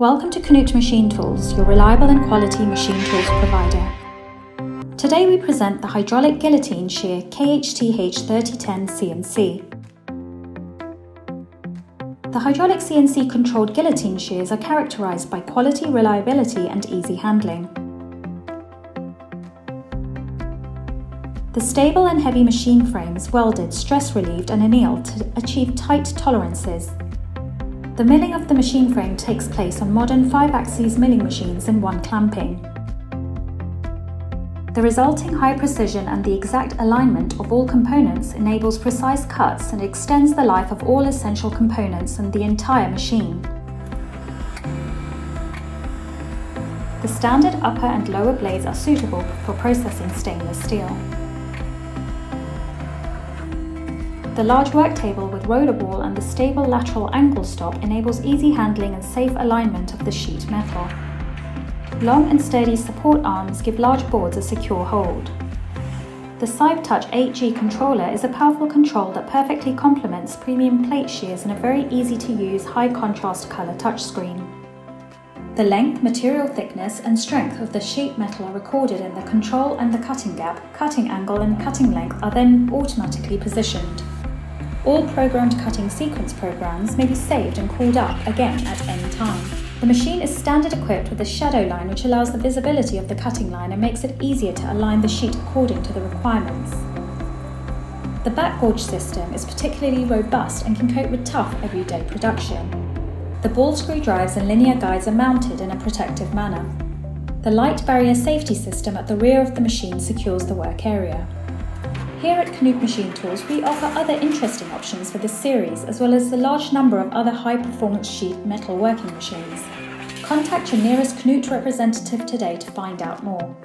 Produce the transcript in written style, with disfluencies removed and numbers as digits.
Welcome to KNUTH Machine Tools, your reliable and quality machine tools provider. Today we present the hydraulic guillotine shear KHT 3010 CNC. The hydraulic CNC controlled guillotine shears are characterized by quality, reliability and easy handling. The stable and heavy machine frame is welded, stress relieved and annealed to achieve tight tolerances. The milling of the machine frame takes place on modern 5-axis milling machines in one clamping. The resulting high precision and the exact alignment of all components enables precise cuts and extends the life of all essential components and the entire machine. The standard upper and lower blades are suitable for processing stainless steel. The large work table with roller ball and the stable lateral angle stop enables easy handling and safe alignment of the sheet metal. Long and sturdy support arms give large boards a secure hold. The SideTouch 8G controller is a powerful control that perfectly complements premium plate shears in a very easy-to-use, high-contrast color touchscreen. The length, material thickness and strength of the sheet metal are recorded in the control and the cutting gap, cutting angle and cutting length are then automatically positioned. All programmed cutting sequence programs may be saved and called up again at any time. The machine is standard equipped with a shadow line which allows the visibility of the cutting line and makes it easier to align the sheet according to the requirements. The back gauge system is particularly robust and can cope with tough everyday production. The ball screw drives and linear guides are mounted in a protective manner. The light barrier safety system at the rear of the machine secures the work area. Here at KNUTH Machine Tools, we offer other interesting options for this series, as well as the large number of other high-performance sheet metal working machines. Contact your nearest KNUTH representative today to find out more.